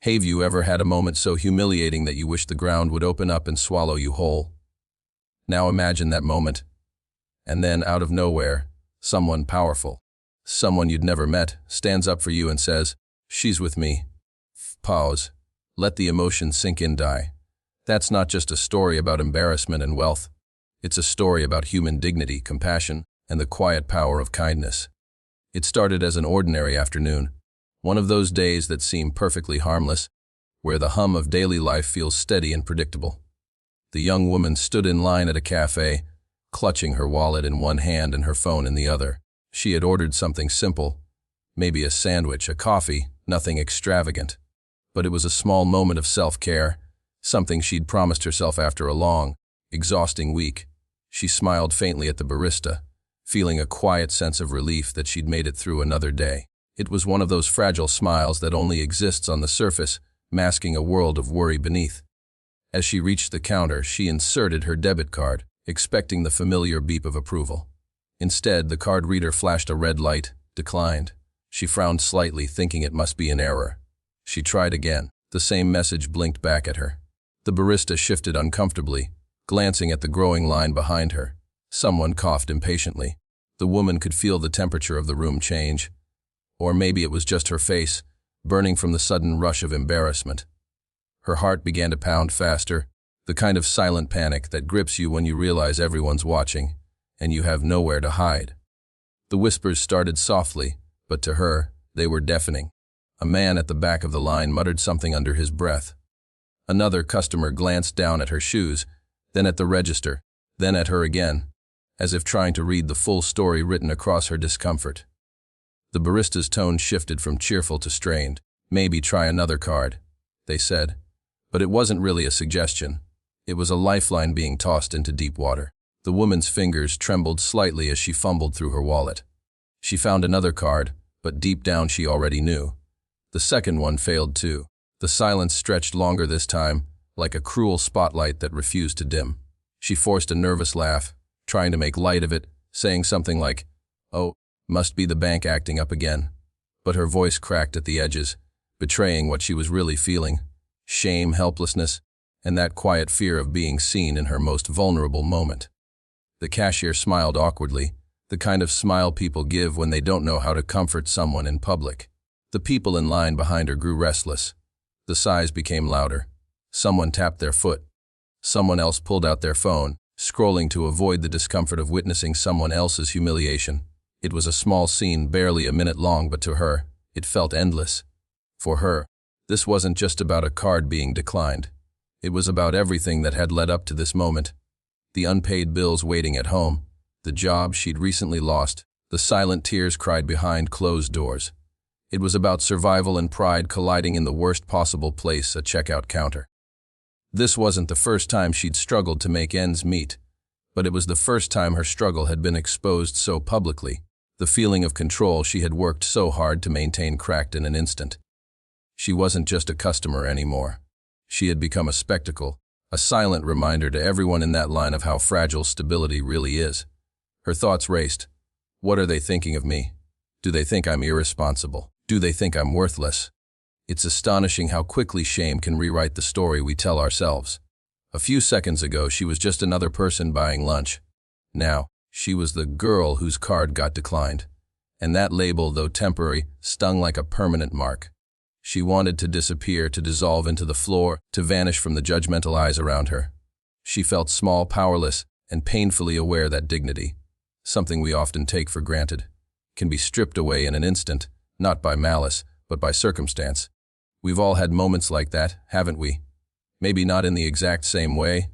Have you ever had a moment so humiliating that you wish the ground would open up and swallow you whole? Now imagine that moment. And then, out of nowhere, someone powerful, someone you'd never met, stands up for you and says, "She's with me." Pause. Let the emotion sink in. Die. That's not just a story about embarrassment and wealth. It's a story about human dignity, compassion, and the quiet power of kindness. It started as an ordinary afternoon, one of those days that seem perfectly harmless, where the hum of daily life feels steady and predictable. The young woman stood in line at a cafe, clutching her wallet in one hand and her phone in the other. She had ordered something simple, maybe a sandwich, a coffee, nothing extravagant. But it was a small moment of self-care, something she'd promised herself after a long, exhausting week. She smiled faintly at the barista, feeling a quiet sense of relief that she'd made it through another day. It was one of those fragile smiles that only exists on the surface, masking a world of worry beneath. As she reached the counter, she inserted her debit card, expecting the familiar beep of approval. Instead, the card reader flashed a red light, declined. She frowned slightly, thinking it must be an error. She tried again. The same message blinked back at her. The barista shifted uncomfortably, glancing at the growing line behind her. Someone coughed impatiently. The woman could feel the temperature of the room change. Or maybe it was just her face, burning from the sudden rush of embarrassment. Her heart began to pound faster, the kind of silent panic that grips you when you realize everyone's watching, and you have nowhere to hide. The whispers started softly, but to her, they were deafening. A man at the back of the line muttered something under his breath. Another customer glanced down at her shoes, then at the register, then at her again, as if trying to read the full story written across her discomfort. The barista's tone shifted from cheerful to strained. "Maybe try another card," they said. But it wasn't really a suggestion. It was a lifeline being tossed into deep water. The woman's fingers trembled slightly as she fumbled through her wallet. She found another card, but deep down she already knew. The second one failed too. The silence stretched longer this time, like a cruel spotlight that refused to dim. She forced a nervous laugh, trying to make light of it, saying something like, "Oh, must be the bank acting up again." But her voice cracked at the edges, betraying what she was really feeling: shame, helplessness, and that quiet fear of being seen in her most vulnerable moment. The cashier smiled awkwardly, the kind of smile people give when they don't know how to comfort someone in public. The people in line behind her grew restless. The sighs became louder. Someone tapped their foot. Someone else pulled out their phone, scrolling to avoid the discomfort of witnessing someone else's humiliation. It was a small scene, barely a minute long, but to her, it felt endless. For her, this wasn't just about a card being declined. It was about everything that had led up to this moment. The unpaid bills waiting at home, the job she'd recently lost, the silent tears cried behind closed doors. It was about survival and pride colliding in the worst possible place, a checkout counter. This wasn't the first time she'd struggled to make ends meet, but it was the first time her struggle had been exposed so publicly. The feeling of control she had worked so hard to maintain cracked in an instant. She wasn't just a customer anymore. She had become a spectacle, a silent reminder to everyone in that line of how fragile stability really is. Her thoughts raced. What are they thinking of me? Do they think I'm irresponsible? Do they think I'm worthless? It's astonishing how quickly shame can rewrite the story we tell ourselves. A few seconds ago, she was just another person buying lunch. Now, she was the girl whose card got declined. And that label, though temporary, stung like a permanent mark. She wanted to disappear, to dissolve into the floor, to vanish from the judgmental eyes around her. She felt small, powerless, and painfully aware that dignity, something we often take for granted, can be stripped away in an instant, not by malice, but by circumstance. We've all had moments like that, haven't we? Maybe not in the exact same way,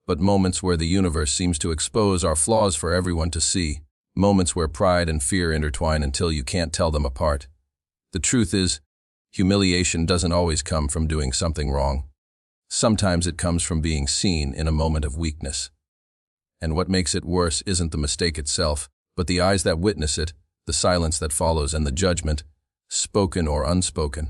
but moments where the universe seems to expose our flaws for everyone to see. Moments where pride and fear intertwine until you can't tell them apart. The truth is, humiliation doesn't always come from doing something wrong. Sometimes it comes from being seen in a moment of weakness. And what makes it worse isn't the mistake itself, but the eyes that witness it, the silence that follows, and the judgment, spoken or unspoken,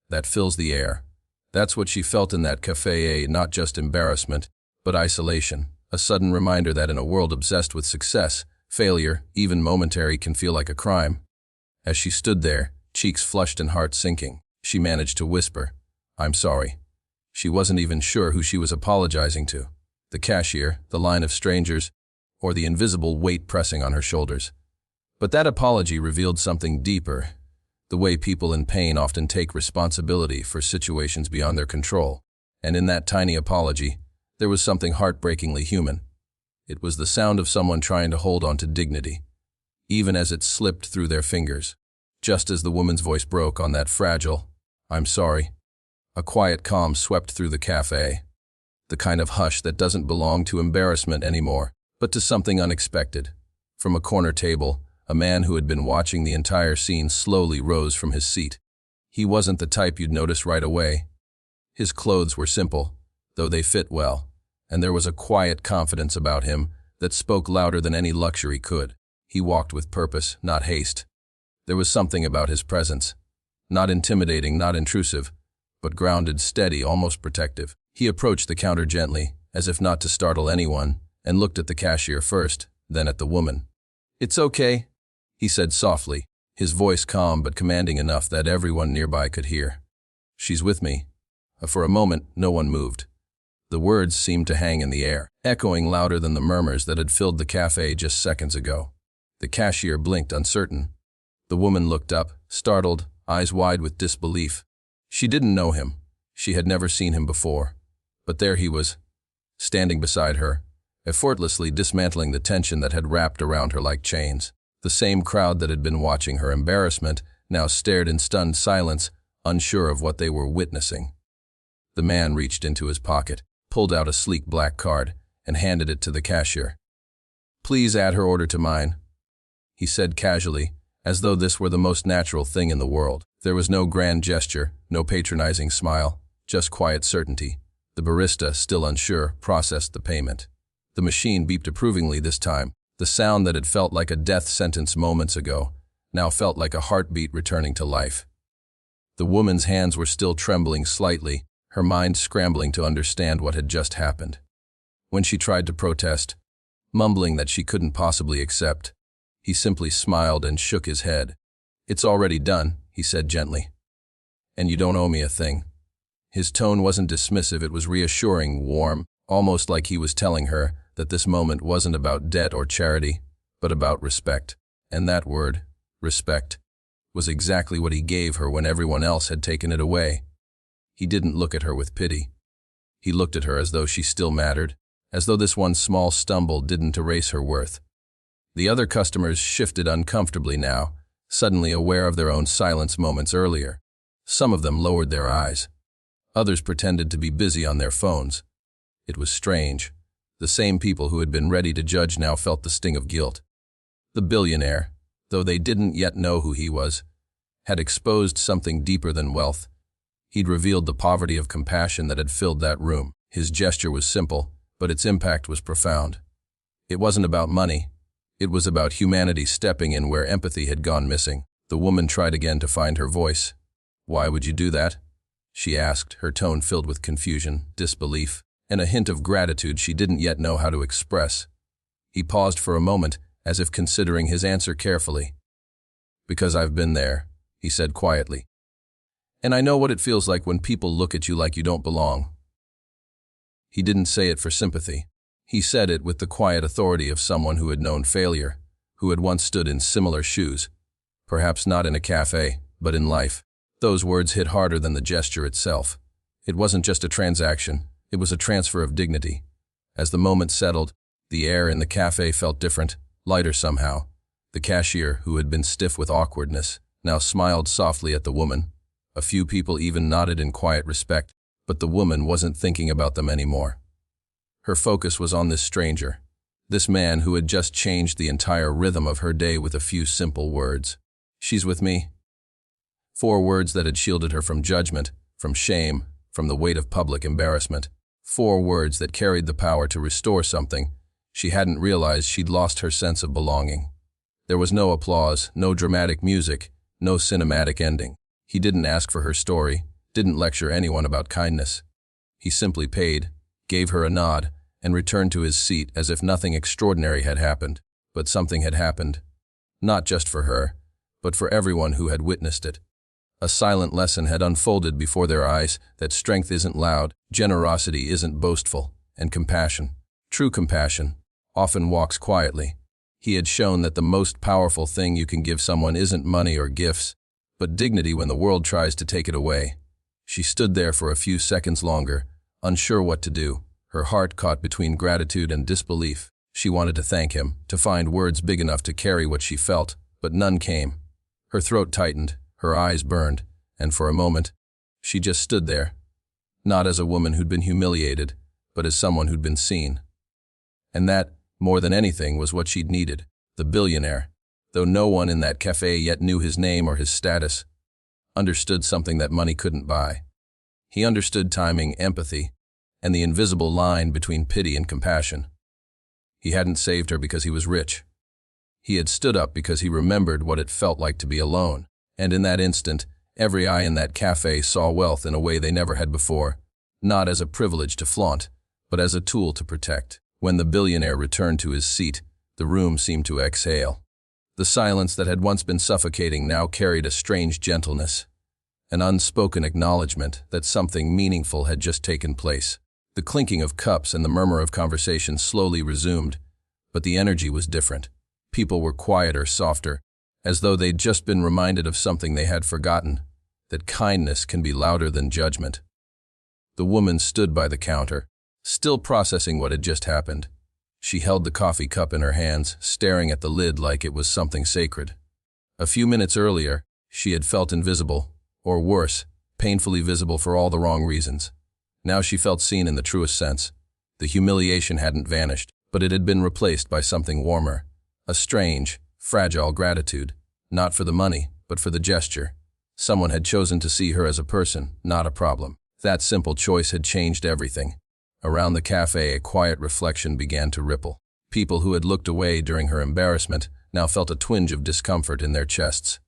that fills the air. That's what she felt in that café, not just embarrassment, but isolation, a sudden reminder that in a world obsessed with success, failure, even momentary, can feel like a crime. As she stood there, cheeks flushed and heart sinking, she managed to whisper, "I'm sorry." She wasn't even sure who she was apologizing to. The cashier, the line of strangers, or the invisible weight pressing on her shoulders. But that apology revealed something deeper, the way people in pain often take responsibility for situations beyond their control. And in that tiny apology, there was something heartbreakingly human. It was the sound of someone trying to hold on to dignity, even as it slipped through their fingers. Just as the woman's voice broke on that fragile, "I'm sorry," a quiet calm swept through the cafe, the kind of hush that doesn't belong to embarrassment anymore, but to something unexpected. From a corner table, a man who had been watching the entire scene slowly rose from his seat. He wasn't the type you'd notice right away. His clothes were simple, though they fit well, and there was a quiet confidence about him that spoke louder than any luxury could. He walked with purpose, not haste. There was something about his presence, not intimidating, not intrusive, but grounded, steady, almost protective. He approached the counter gently, as if not to startle anyone, and looked at the cashier first, then at the woman. "It's okay," he said softly, his voice calm but commanding enough that everyone nearby could hear. "She's with me." For a moment, no one moved. The words seemed to hang in the air, echoing louder than the murmurs that had filled the cafe just seconds ago. The cashier blinked, uncertain. The woman looked up, startled, eyes wide with disbelief. She didn't know him. She had never seen him before. But there he was, standing beside her, effortlessly dismantling the tension that had wrapped around her like chains. The same crowd that had been watching her embarrassment now stared in stunned silence, unsure of what they were witnessing. The man reached into his pocket, pulled out a sleek black card, and handed it to the cashier. "Please add her order to mine," he said casually, as though this were the most natural thing in the world. There was no grand gesture, no patronizing smile, just quiet certainty. The barista, still unsure, processed the payment. The machine beeped approvingly this time. The sound that had felt like a death sentence moments ago now felt like a heartbeat returning to life. The woman's hands were still trembling slightly, her mind scrambling to understand what had just happened. When she tried to protest, mumbling that she couldn't possibly accept, he simply smiled and shook his head. "It's already done," he said gently. "And you don't owe me a thing." His tone wasn't dismissive, it was reassuring, warm, almost like he was telling her that this moment wasn't about debt or charity, but about respect. And that word, respect, was exactly what he gave her when everyone else had taken it away. He didn't look at her with pity. He looked at her as though she still mattered, as though this one small stumble didn't erase her worth. The other customers shifted uncomfortably now, suddenly aware of their own silence moments earlier. Some of them lowered their eyes. Others pretended to be busy on their phones. It was strange. The same people who had been ready to judge now felt the sting of guilt. The billionaire, though they didn't yet know who he was, had exposed something deeper than wealth. He'd revealed the poverty of compassion that had filled that room. His gesture was simple, but its impact was profound. It wasn't about money. It was about humanity stepping in where empathy had gone missing. The woman tried again to find her voice. "Why would you do that?" she asked, her tone filled with confusion, disbelief, and a hint of gratitude she didn't yet know how to express. He paused for a moment, as if considering his answer carefully. "Because I've been there," he said quietly. "And I know what it feels like when people look at you like you don't belong." He didn't say it for sympathy. He said it with the quiet authority of someone who had known failure, who had once stood in similar shoes. Perhaps not in a cafe, but in life. Those words hit harder than the gesture itself. It wasn't just a transaction, it was a transfer of dignity. As the moment settled, the air in the cafe felt different, lighter somehow. The cashier, who had been stiff with awkwardness, now smiled softly at the woman. A few people even nodded in quiet respect, but the woman wasn't thinking about them anymore. Her focus was on this stranger, this man who had just changed the entire rhythm of her day with a few simple words. "She's with me." 4 words that had shielded her from judgment, from shame, from the weight of public embarrassment. 4 words that carried the power to restore something. She hadn't realized she'd lost her sense of belonging. There was no applause, no dramatic music, no cinematic ending. He didn't ask for her story, didn't lecture anyone about kindness. He simply paid, gave her a nod, and returned to his seat as if nothing extraordinary had happened. But something had happened. Not just for her, but for everyone who had witnessed it. A silent lesson had unfolded before their eyes that strength isn't loud, generosity isn't boastful, and compassion, true compassion, often walks quietly. He had shown that the most powerful thing you can give someone isn't money or gifts, but dignity when the world tries to take it away. She stood there for a few seconds longer, unsure what to do, her heart caught between gratitude and disbelief. She wanted to thank him, to find words big enough to carry what she felt, but none came. Her throat tightened, her eyes burned, and for a moment, she just stood there, not as a woman who'd been humiliated, but as someone who'd been seen. And that, more than anything, was what she'd needed. The billionaire, though no one in that cafe yet knew his name or his status, understood something that money couldn't buy. He understood timing, empathy, and the invisible line between pity and compassion. He hadn't saved her because he was rich. He had stood up because he remembered what it felt like to be alone, and in that instant, every eye in that cafe saw wealth in a way they never had before, not as a privilege to flaunt, but as a tool to protect. When the billionaire returned to his seat, the room seemed to exhale. The silence that had once been suffocating now carried a strange gentleness, an unspoken acknowledgement that something meaningful had just taken place. The clinking of cups and the murmur of conversation slowly resumed, but the energy was different. People were quieter, softer, as though they'd just been reminded of something they had forgotten, that kindness can be louder than judgment. The woman stood by the counter, still processing what had just happened. She held the coffee cup in her hands, staring at the lid like it was something sacred. A few minutes earlier, she had felt invisible, or worse, painfully visible for all the wrong reasons. Now she felt seen in the truest sense. The humiliation hadn't vanished, but it had been replaced by something warmer, a strange, fragile gratitude, not for the money, but for the gesture. Someone had chosen to see her as a person, not a problem. That simple choice had changed everything. Around the cafe, a quiet reflection began to ripple. People who had looked away during her embarrassment now felt a twinge of discomfort in their chests.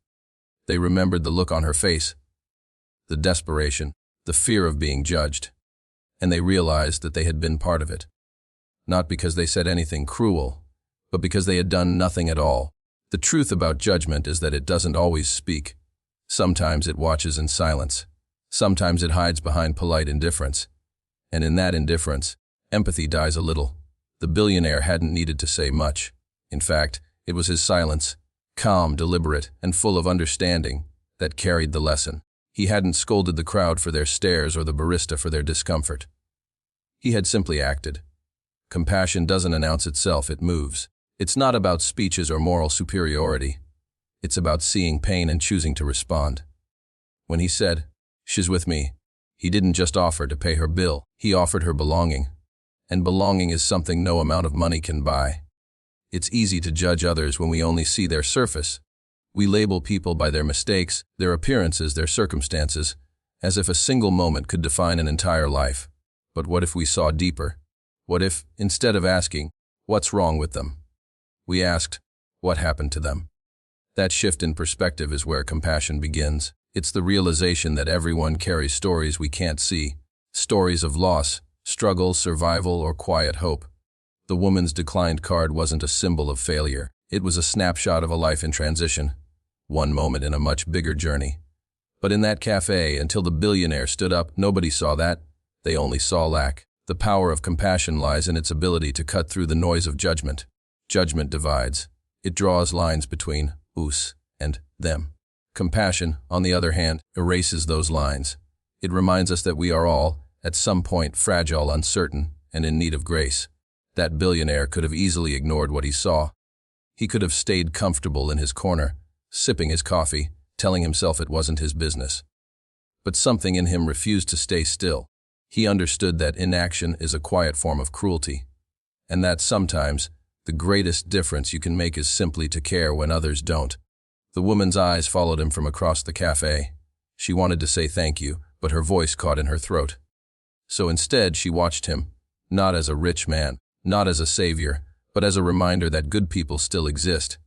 They remembered the look on her face, the desperation, the fear of being judged, and they realized that they had been part of it. Not because they said anything cruel, but because they had done nothing at all. The truth about judgment is that it doesn't always speak. Sometimes it watches in silence. Sometimes it hides behind polite indifference. And in that indifference, empathy dies a little. The billionaire hadn't needed to say much. In fact, it was his silence, calm, deliberate, and full of understanding, that carried the lesson. He hadn't scolded the crowd for their stares or the barista for their discomfort. He had simply acted. Compassion doesn't announce itself, it moves. It's not about speeches or moral superiority. It's about seeing pain and choosing to respond. When he said, "She's with me," he didn't just offer to pay her bill, he offered her belonging. And belonging is something no amount of money can buy. It's easy to judge others when we only see their surface. We label people by their mistakes, their appearances, their circumstances, as if a single moment could define an entire life. But what if we saw deeper? What if, instead of asking, "What's wrong with them?" we asked, "What happened to them?" That shift in perspective is where compassion begins. It's the realization that everyone carries stories we can't see, stories of loss, struggle, survival, or quiet hope. The woman's declined card wasn't a symbol of failure. It was a snapshot of a life in transition, one moment in a much bigger journey. But in that cafe, until the billionaire stood up, nobody saw that. They only saw lack. The power of compassion lies in its ability to cut through the noise of judgment. Judgment divides. It draws lines between us and them. Compassion, on the other hand, erases those lines. It reminds us that we are all, at some point, fragile, uncertain, and in need of grace. That billionaire could have easily ignored what he saw. He could have stayed comfortable in his corner, sipping his coffee, telling himself it wasn't his business. But something in him refused to stay still. He understood that inaction is a quiet form of cruelty, and that sometimes the greatest difference you can make is simply to care when others don't. The woman's eyes followed him from across the cafe. She wanted to say thank you, but her voice caught in her throat. So instead, she watched him, not as a rich man, not as a savior, but as a reminder that good people still exist.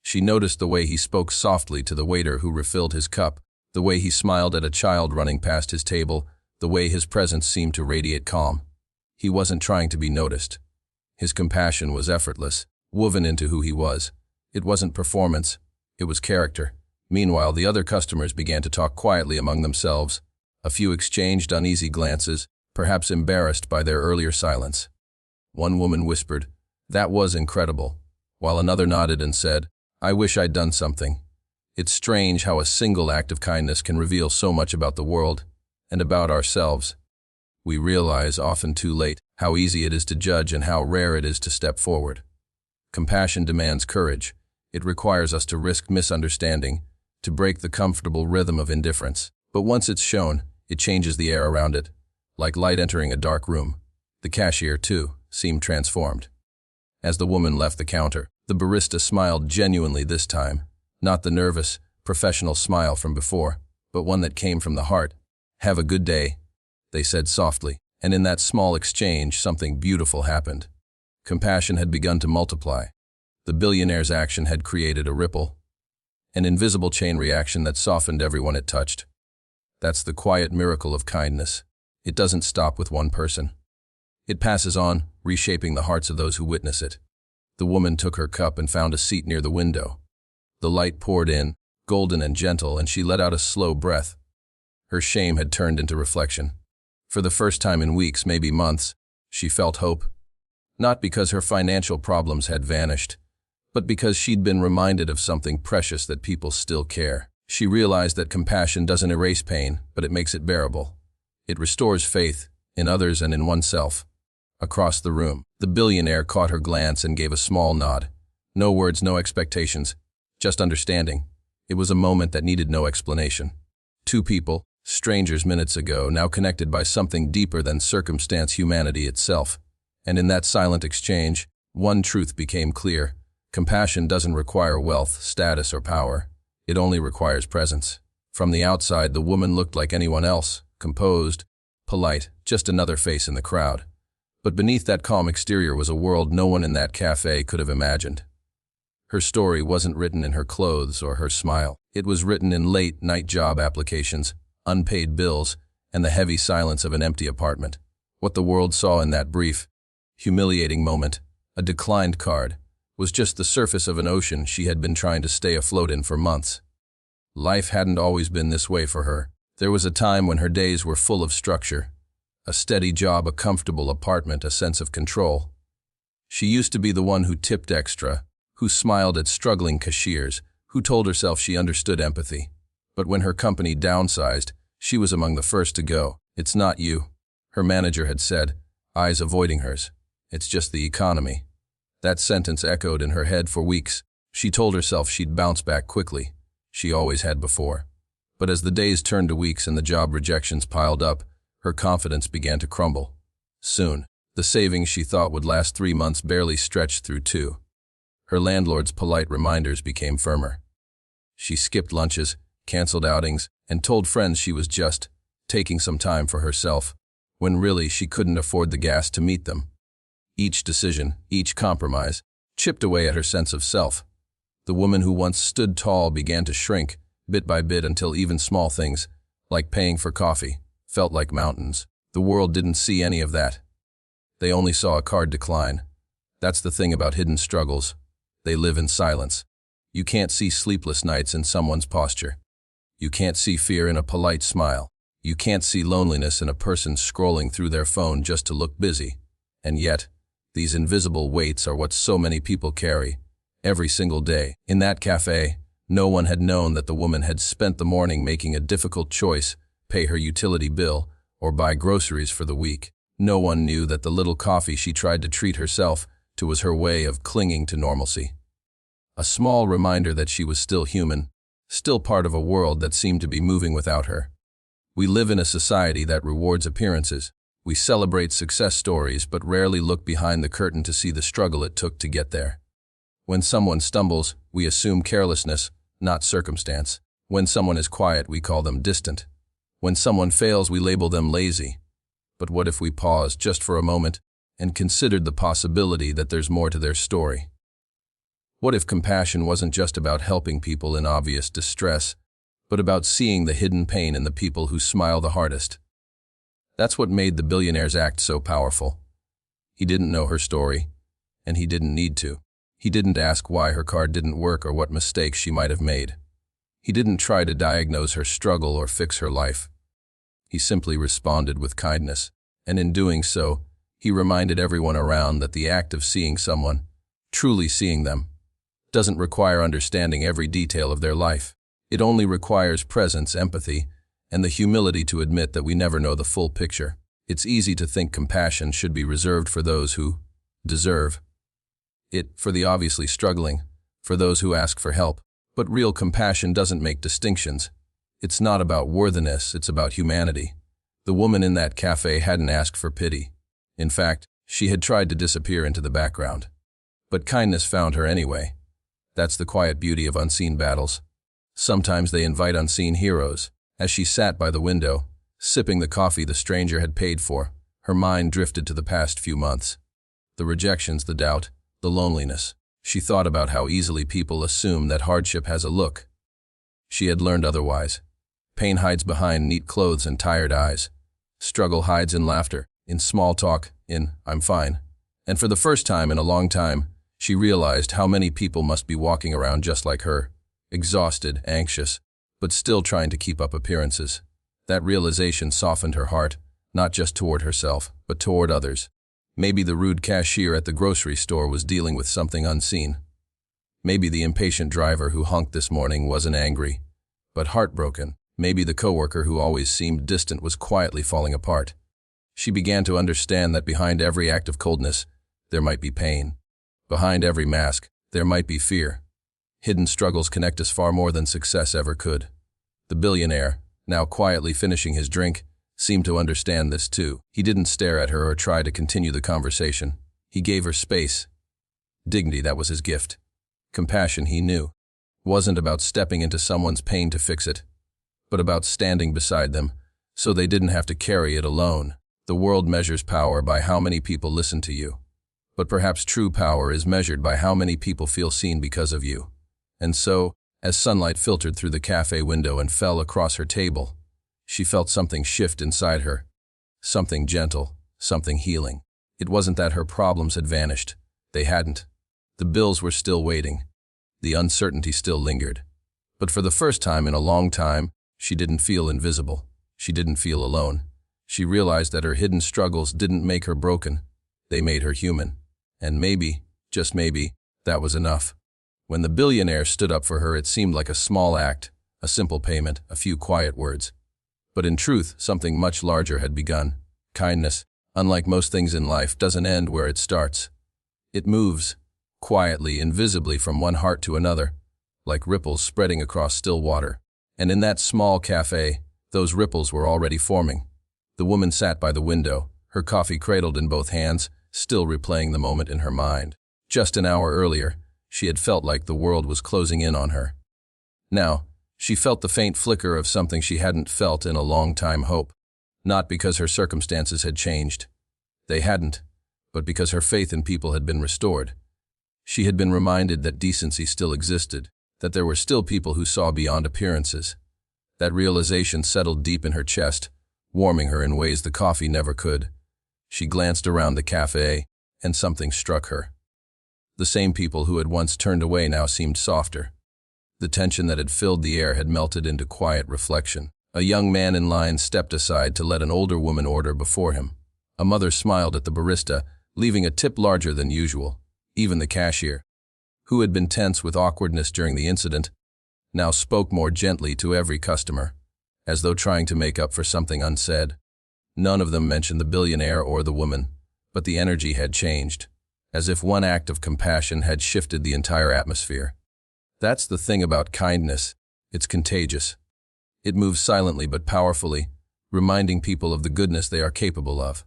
She noticed the way he spoke softly to the waiter who refilled his cup, the way he smiled at a child running past his table, the way his presence seemed to radiate calm. He wasn't trying to be noticed. His compassion was effortless, woven into who he was. It wasn't performance. It was character, Meanwhile, the other customers began to talk quietly among themselves. A few exchanged uneasy glances, perhaps embarrassed by their earlier silence. One woman whispered, "That was incredible," while another nodded and said, "I wish I'd done something." It's strange how a single act of kindness can reveal so much about the world and about ourselves. We realize, often too late, how easy it is to judge and how rare it is to step forward. Compassion demands courage. It requires us to risk misunderstanding, to break the comfortable rhythm of indifference. But once it's shown, it changes the air around it, like light entering a dark room. The cashier, too, seemed transformed. As the woman left the counter, the barista smiled genuinely this time, not the nervous, professional smile from before, but one that came from the heart. "Have a good day," they said softly, and in that small exchange something beautiful happened. Compassion had begun to multiply. The billionaire's action had created a ripple, an invisible chain reaction that softened everyone it touched. That's the quiet miracle of kindness. It doesn't stop with one person. It passes on, reshaping the hearts of those who witness it. The woman took her cup and found a seat near the window. The light poured in, golden and gentle, and she let out a slow breath. Her shame had turned into reflection. For the first time in weeks, maybe months, she felt hope. Not because her financial problems had vanished, but because she'd been reminded of something precious that people still care. She realized that compassion doesn't erase pain, but it makes it bearable. It restores faith in others and in oneself. Across the room, the billionaire caught her glance and gave a small nod. No words, no expectations, just understanding. It was a moment that needed no explanation. Two people, strangers minutes ago, now connected by something deeper than circumstance, humanity itself. And in that silent exchange, one truth became clear. Compassion doesn't require wealth, status, or power. It only requires presence. From the outside, the woman looked like anyone else, composed, polite, just another face in the crowd. But beneath that calm exterior was a world no one in that cafe could have imagined. Her story wasn't written in her clothes or her smile. It was written in late-night job applications, unpaid bills, and the heavy silence of an empty apartment. What the world saw in that brief, humiliating moment, a declined card, was just the surface of an ocean she had been trying to stay afloat in for months. Life hadn't always been this way for her. There was a time when her days were full of structure. A steady job, a comfortable apartment, a sense of control. She used to be the one who tipped extra, who smiled at struggling cashiers, who told herself she understood empathy. But when her company downsized, she was among the first to go. "It's not you," her manager had said, eyes avoiding hers. "It's just the economy." That sentence echoed in her head for weeks. She told herself she'd bounce back quickly. She always had before. But as the days turned to weeks and the job rejections piled up, her confidence began to crumble. Soon, the savings she thought would last 3 months barely stretched through 2. Her landlord's polite reminders became firmer. She skipped lunches, canceled outings, and told friends she was just taking some time for herself, when really she couldn't afford the gas to meet them. Each decision, each compromise, chipped away at her sense of self. The woman who once stood tall began to shrink, bit by bit, until even small things, like paying for coffee, felt like mountains. The world didn't see any of that. They only saw a card decline. That's the thing about hidden struggles. They live in silence. You can't see sleepless nights in someone's posture. You can't see fear in a polite smile. You can't see loneliness in a person scrolling through their phone just to look busy. And yet, these invisible weights are what so many people carry, every single day. In that cafe, no one had known that the woman had spent the morning making a difficult choice: pay her utility bill or buy groceries for the week. No one knew that the little coffee she tried to treat herself to was her way of clinging to normalcy. A small reminder that she was still human, still part of a world that seemed to be moving without her. We live in a society that rewards appearances. We celebrate success stories, but rarely look behind the curtain to see the struggle it took to get there. When someone stumbles, we assume carelessness, not circumstance. When someone is quiet, we call them distant. When someone fails, we label them lazy. But what if we paused just for a moment and considered the possibility that there's more to their story? What if compassion wasn't just about helping people in obvious distress, but about seeing the hidden pain in the people who smile the hardest? That's what made the billionaire's act so powerful. He didn't know her story, and he didn't need to. He didn't ask why her card didn't work or what mistakes she might have made. He didn't try to diagnose her struggle or fix her life. He simply responded with kindness, and in doing so, he reminded everyone around that the act of seeing someone, truly seeing them, doesn't require understanding every detail of their life. It only requires presence, empathy, and the humility to admit that we never know the full picture. It's easy to think compassion should be reserved for those who deserve it, for the obviously struggling, for those who ask for help. But real compassion doesn't make distinctions. It's not about worthiness, it's about humanity. The woman in that cafe hadn't asked for pity. In fact, she had tried to disappear into the background. But kindness found her anyway. That's the quiet beauty of unseen battles. Sometimes they invite unseen heroes. As she sat by the window, sipping the coffee the stranger had paid for, her mind drifted to the past few months. The rejections, the doubt, the loneliness. She thought about how easily people assume that hardship has a look. She had learned otherwise. Pain hides behind neat clothes and tired eyes. Struggle hides in laughter, in small talk, in "I'm fine." And for the first time in a long time, she realized how many people must be walking around just like her, exhausted, anxious, but still trying to keep up appearances. That realization softened her heart, not just toward herself, but toward others. Maybe the rude cashier at the grocery store was dealing with something unseen. Maybe the impatient driver who honked this morning wasn't angry, but heartbroken. Maybe the coworker who always seemed distant was quietly falling apart. She began to understand that behind every act of coldness, there might be pain. Behind every mask, there might be fear. Hidden struggles connect us far more than success ever could. The billionaire, now quietly finishing his drink, seemed to understand this too. He didn't stare at her or try to continue the conversation. He gave her space. Dignity, that was his gift. Compassion, he knew, wasn't about stepping into someone's pain to fix it, but about standing beside them so they didn't have to carry it alone. The world measures power by how many people listen to you. But perhaps true power is measured by how many people feel seen because of you. And so, as sunlight filtered through the cafe window and fell across her table, she felt something shift inside her. Something gentle, something healing. It wasn't that her problems had vanished. They hadn't. The bills were still waiting. The uncertainty still lingered. But for the first time in a long time, she didn't feel invisible. She didn't feel alone. She realized that her hidden struggles didn't make her broken. They made her human. And maybe, just maybe, that was enough. When the billionaire stood up for her, it seemed like a small act, a simple payment, a few quiet words. But in truth, something much larger had begun. Kindness, unlike most things in life, doesn't end where it starts. It moves, quietly, invisibly from one heart to another, like ripples spreading across still water. And in that small cafe, those ripples were already forming. The woman sat by the window, her coffee cradled in both hands, still replaying the moment in her mind. Just an hour earlier, she had felt like the world was closing in on her. Now, she felt the faint flicker of something she hadn't felt in a long time: hope. Not because her circumstances had changed. They hadn't, but because her faith in people had been restored. She had been reminded that decency still existed, that there were still people who saw beyond appearances. That realization settled deep in her chest, warming her in ways the coffee never could. She glanced around the cafe, and something struck her. The same people who had once turned away now seemed softer. The tension that had filled the air had melted into quiet reflection. A young man in line stepped aside to let an older woman order before him. A mother smiled at the barista, leaving a tip larger than usual. Even the cashier, who had been tense with awkwardness during the incident, now spoke more gently to every customer, as though trying to make up for something unsaid. None of them mentioned the billionaire or the woman, but the energy had changed, as if one act of compassion had shifted the entire atmosphere. That's the thing about kindness. It's contagious. It moves silently but powerfully, reminding people of the goodness they are capable of.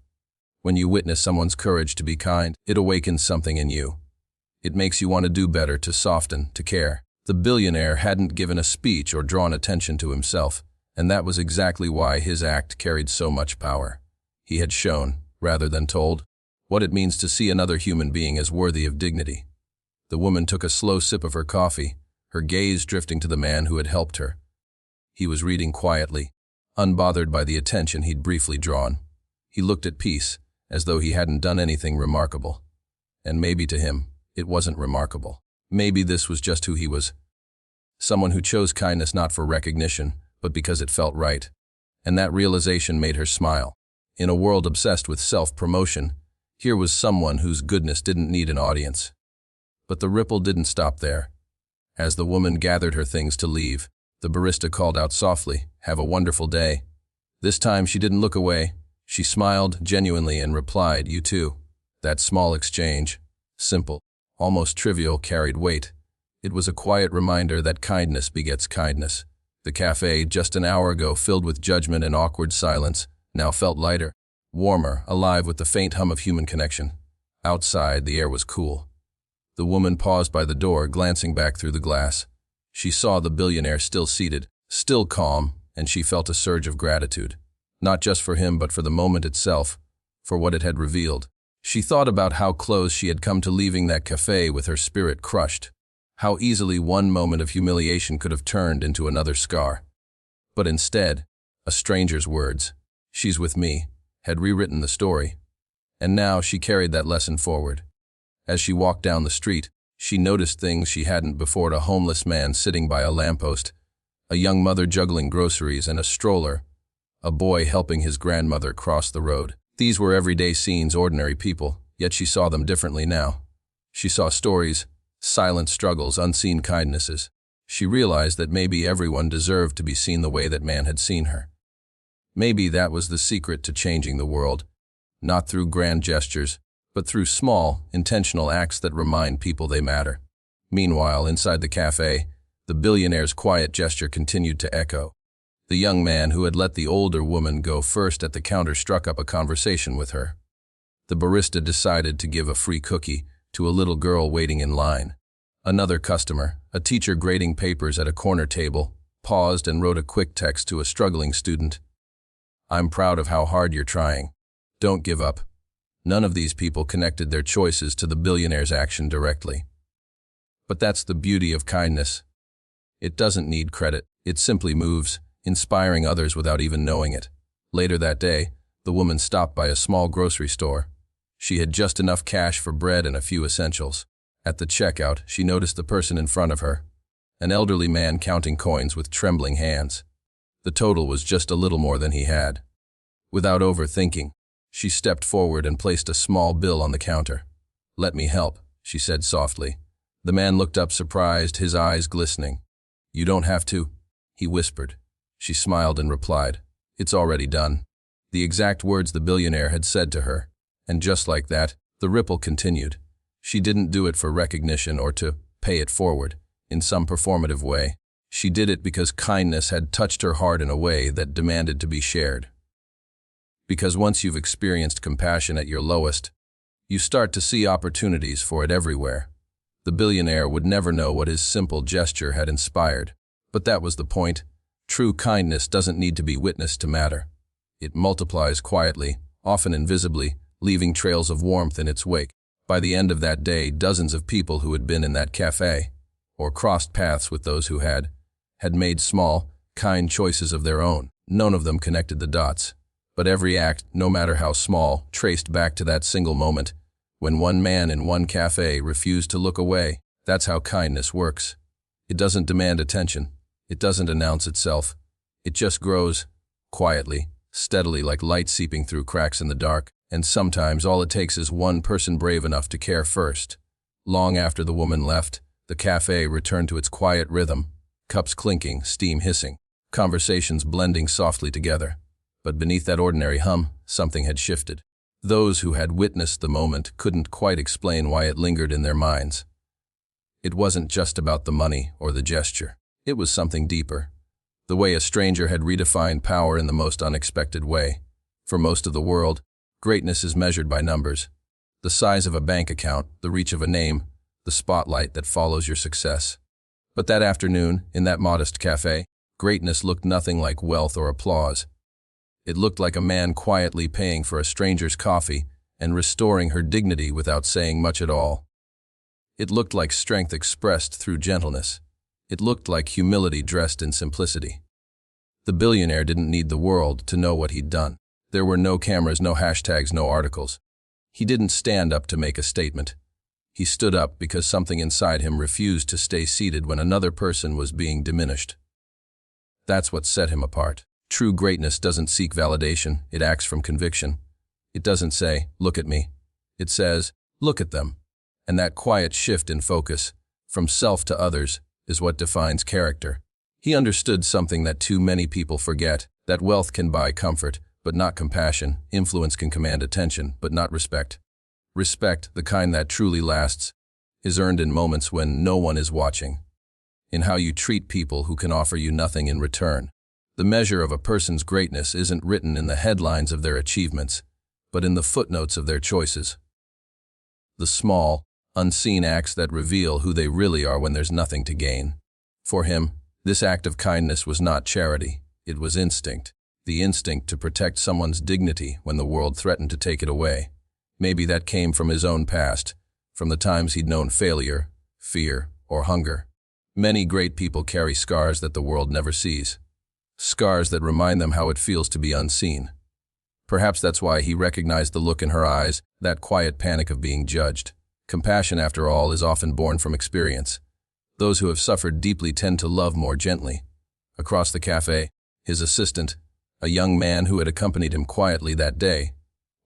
When you witness someone's courage to be kind, it awakens something in you. It makes you want to do better, to soften, to care. The billionaire hadn't given a speech or drawn attention to himself, and that was exactly why his act carried so much power. He had shown, rather than told, what it means to see another human being as worthy of dignity. The woman took a slow sip of her coffee, her gaze drifting to the man who had helped her. He was reading quietly, unbothered by the attention he'd briefly drawn. He looked at peace, as though he hadn't done anything remarkable. And maybe to him, it wasn't remarkable. Maybe this was just who he was. Someone who chose kindness not for recognition, but because it felt right. And that realization made her smile. In a world obsessed with self-promotion, here was someone whose goodness didn't need an audience. But the ripple didn't stop there. As the woman gathered her things to leave, the barista called out softly, "Have a wonderful day." This time she didn't look away. She smiled genuinely and replied, "You too." That small exchange, simple, almost trivial, carried weight. It was a quiet reminder that kindness begets kindness. The cafe, just an hour ago filled with judgment and awkward silence, now felt lighter, warmer, alive with the faint hum of human connection. Outside, the air was cool. The woman paused by the door, glancing back through the glass. She saw the billionaire still seated, still calm, and she felt a surge of gratitude. Not just for him, but for the moment itself, for what it had revealed. She thought about how close she had come to leaving that cafe with her spirit crushed. How easily one moment of humiliation could have turned into another scar. But instead, a stranger's words, "She's with me," had rewritten the story. And now she carried that lesson forward. As she walked down the street, she noticed things she hadn't before: a homeless man sitting by a lamppost, a young mother juggling groceries and a stroller, a boy helping his grandmother cross the road. These were everyday scenes, ordinary people, yet she saw them differently now. She saw stories, silent struggles, unseen kindnesses. She realized that maybe everyone deserved to be seen the way that man had seen her. Maybe that was the secret to changing the world, not through grand gestures, but through small, intentional acts that remind people they matter. Meanwhile, inside the cafe, the billionaire's quiet gesture continued to echo. The young man who had let the older woman go first at the counter struck up a conversation with her. The barista decided to give a free cookie to a little girl waiting in line. Another customer, a teacher grading papers at a corner table, paused and wrote a quick text to a struggling student. "I'm proud of how hard you're trying. Don't give up." None of these people connected their choices to the billionaire's action directly. But that's the beauty of kindness. It doesn't need credit. It simply moves, inspiring others without even knowing it. Later that day, the woman stopped by a small grocery store. She had just enough cash for bread and a few essentials. At the checkout, she noticed the person in front of her, an elderly man counting coins with trembling hands. The total was just a little more than he had. Without overthinking, she stepped forward and placed a small bill on the counter. "Let me help," she said softly. The man looked up surprised, his eyes glistening. "You don't have to," he whispered. She smiled and replied, "It's already done." The exact words the billionaire had said to her. And just like that, the ripple continued. She didn't do it for recognition or to pay it forward in some performative way. She did it because kindness had touched her heart in a way that demanded to be shared. Because once you've experienced compassion at your lowest, you start to see opportunities for it everywhere. The billionaire would never know what his simple gesture had inspired. But that was the point. True kindness doesn't need to be witnessed to matter. It multiplies quietly, often invisibly, leaving trails of warmth in its wake. By the end of that day, dozens of people who had been in that cafe, or crossed paths with those who had made small, kind choices of their own. None of them connected the dots. But every act, no matter how small, traced back to that single moment, when one man in one cafe refused to look away. That's how kindness works. It doesn't demand attention. It doesn't announce itself. It just grows, quietly, steadily, like light seeping through cracks in the dark. And sometimes all it takes is one person brave enough to care first. Long after the woman left, the cafe returned to its quiet rhythm, cups clinking, steam hissing, conversations blending softly together. But beneath that ordinary hum, something had shifted. Those who had witnessed the moment couldn't quite explain why it lingered in their minds. It wasn't just about the money or the gesture. It was something deeper. The way a stranger had redefined power in the most unexpected way. For most of the world, greatness is measured by numbers. The size of a bank account, the reach of a name, the spotlight that follows your success. But that afternoon, in that modest cafe, greatness looked nothing like wealth or applause. It looked like a man quietly paying for a stranger's coffee and restoring her dignity without saying much at all. It looked like strength expressed through gentleness. It looked like humility dressed in simplicity. The billionaire didn't need the world to know what he'd done. There were no cameras, no hashtags, no articles. He didn't stand up to make a statement. He stood up because something inside him refused to stay seated when another person was being diminished. That's what set him apart. True greatness doesn't seek validation, it acts from conviction. It doesn't say, "Look at me." It says, "Look at them." And that quiet shift in focus, from self to others, is what defines character. He understood something that too many people forget, that wealth can buy comfort, but not compassion. Influence can command attention, but not respect. Respect, the kind that truly lasts, is earned in moments when no one is watching. In how you treat people who can offer you nothing in return. The measure of a person's greatness isn't written in the headlines of their achievements, but in the footnotes of their choices. The small, unseen acts that reveal who they really are when there's nothing to gain. For him, this act of kindness was not charity, it was instinct. The instinct to protect someone's dignity when the world threatened to take it away. Maybe that came from his own past, from the times he'd known failure, fear, or hunger. Many great people carry scars that the world never sees. Scars that remind them how it feels to be unseen. Perhaps that's why he recognized the look in her eyes, that quiet panic of being judged. Compassion, after all, is often born from experience. Those who have suffered deeply tend to love more gently. Across the cafe, his assistant, a young man who had accompanied him quietly that day,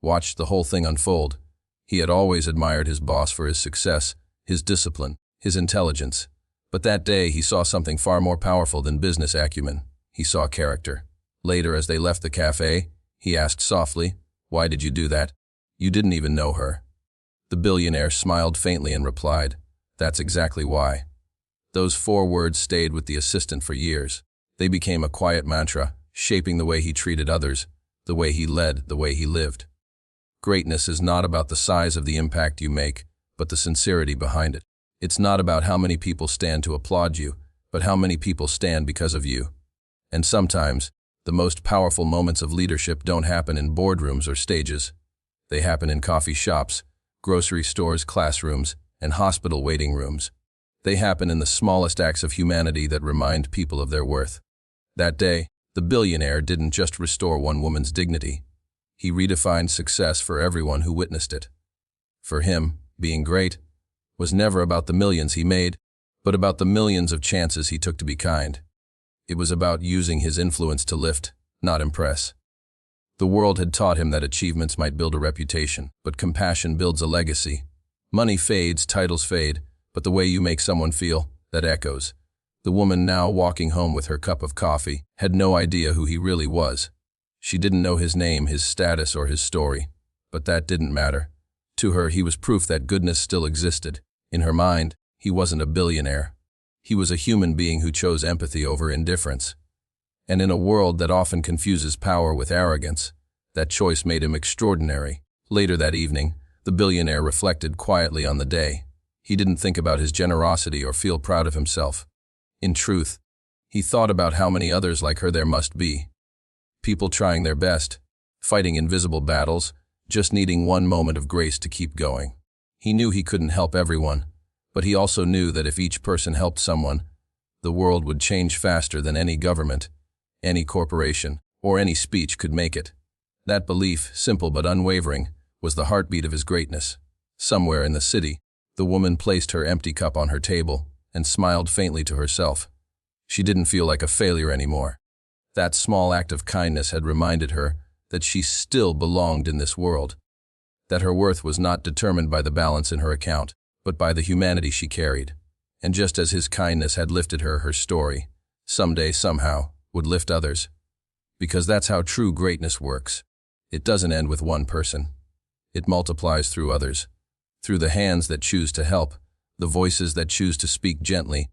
watched the whole thing unfold. He had always admired his boss for his success, his discipline, his intelligence. But that day he saw something far more powerful than business acumen. He saw character. Later, as they left the cafe, he asked softly, "Why did you do that? You didn't even know her." The billionaire smiled faintly and replied, "That's exactly why." Those 4 words stayed with the assistant for years. They became a quiet mantra, shaping the way he treated others, the way he led, the way he lived. Greatness is not about the size of the impact you make, but the sincerity behind it. It's not about how many people stand to applaud you, but how many people stand because of you. And sometimes, the most powerful moments of leadership don't happen in boardrooms or stages. They happen in coffee shops, grocery stores, classrooms, and hospital waiting rooms. They happen in the smallest acts of humanity that remind people of their worth. That day, the billionaire didn't just restore one woman's dignity. He redefined success for everyone who witnessed it. For him, being great was never about the millions he made, but about the millions of chances he took to be kind. It was about using his influence to lift, not impress. The world had taught him that achievements might build a reputation, but compassion builds a legacy. Money fades, titles fade, but the way you make someone feel, that echoes. The woman, now walking home with her cup of coffee, had no idea who he really was. She didn't know his name, his status, or his story. But that didn't matter. To her, he was proof that goodness still existed. In her mind, he wasn't a billionaire. He was a human being who chose empathy over indifference. And in a world that often confuses power with arrogance, that choice made him extraordinary. Later that evening, the billionaire reflected quietly on the day. He didn't think about his generosity or feel proud of himself. In truth, he thought about how many others like her there must be. People trying their best, fighting invisible battles, just needing one moment of grace to keep going. He knew he couldn't help everyone, but he also knew that if each person helped someone, the world would change faster than any government, any corporation, or any speech could make it. That belief, simple but unwavering, was the heartbeat of his greatness. Somewhere in the city, the woman placed her empty cup on her table and smiled faintly to herself. She didn't feel like a failure anymore. That small act of kindness had reminded her that she still belonged in this world, that her worth was not determined by the balance in her account, but by the humanity she carried. And just as his kindness had lifted her, her story, someday, somehow, would lift others. Because that's how true greatness works. It doesn't end with one person. It multiplies through others, through the hands that choose to help, the voices that choose to speak gently,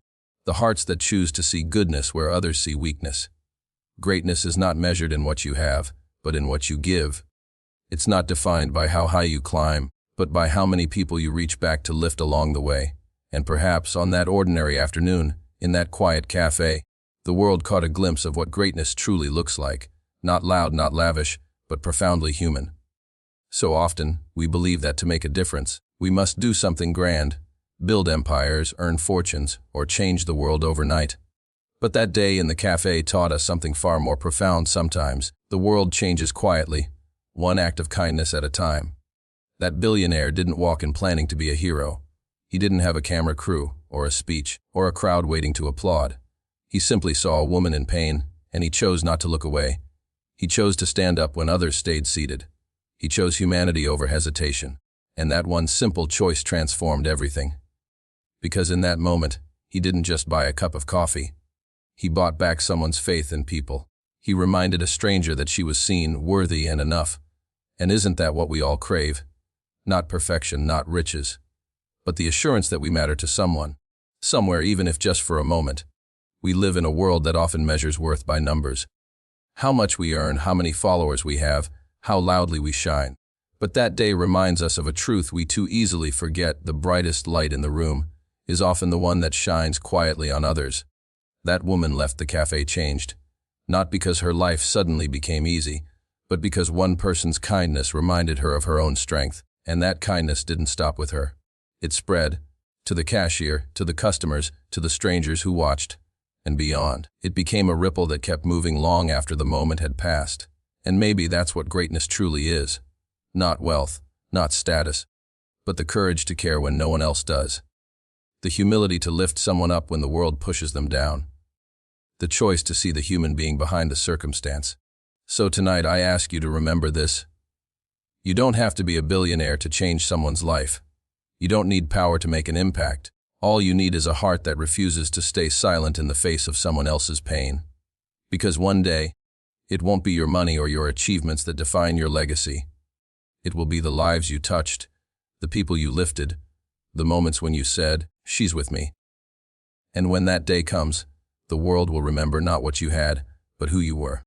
the hearts that choose to see goodness where others see weakness. Greatness is not measured in what you have, but in what you give. It's not defined by how high you climb, but by how many people you reach back to lift along the way. And perhaps on that ordinary afternoon, in that quiet cafe, the world caught a glimpse of what greatness truly looks like. Not loud, not lavish, but profoundly human. So often, we believe that to make a difference, we must do something grand, build empires, earn fortunes, or change the world overnight. But that day in the cafe taught us something far more profound. Sometimes, the world changes quietly, one act of kindness at a time. That billionaire didn't walk in planning to be a hero. He didn't have a camera crew, or a speech, or a crowd waiting to applaud. He simply saw a woman in pain, and he chose not to look away. He chose to stand up when others stayed seated. He chose humanity over hesitation, and that one simple choice transformed everything. Because in that moment, he didn't just buy a cup of coffee. He bought back someone's faith in people. He reminded a stranger that she was seen, worthy, and enough. And isn't that what we all crave? Not perfection, not riches, but the assurance that we matter to someone, somewhere, even if just for a moment. We live in a world that often measures worth by numbers. How much we earn, how many followers we have, how loudly we shine. But that day reminds us of a truth we too easily forget: the brightest light in the room is often the one that shines quietly on others. That woman left the cafe changed, not because her life suddenly became easy, but because one person's kindness reminded her of her own strength. And that kindness didn't stop with her. It spread to the cashier, to the customers, to the strangers who watched, and beyond. It became a ripple that kept moving long after the moment had passed. And maybe that's what greatness truly is. Not wealth, not status, but the courage to care when no one else does. The humility to lift someone up when the world pushes them down. The choice to see the human being behind the circumstance. So tonight I ask you to remember this. You don't have to be a billionaire to change someone's life. You don't need power to make an impact. All you need is a heart that refuses to stay silent in the face of someone else's pain. Because one day, it won't be your money or your achievements that define your legacy. It will be the lives you touched, the people you lifted, the moments when you said, "She's with me." And when that day comes, the world will remember not what you had, but who you were.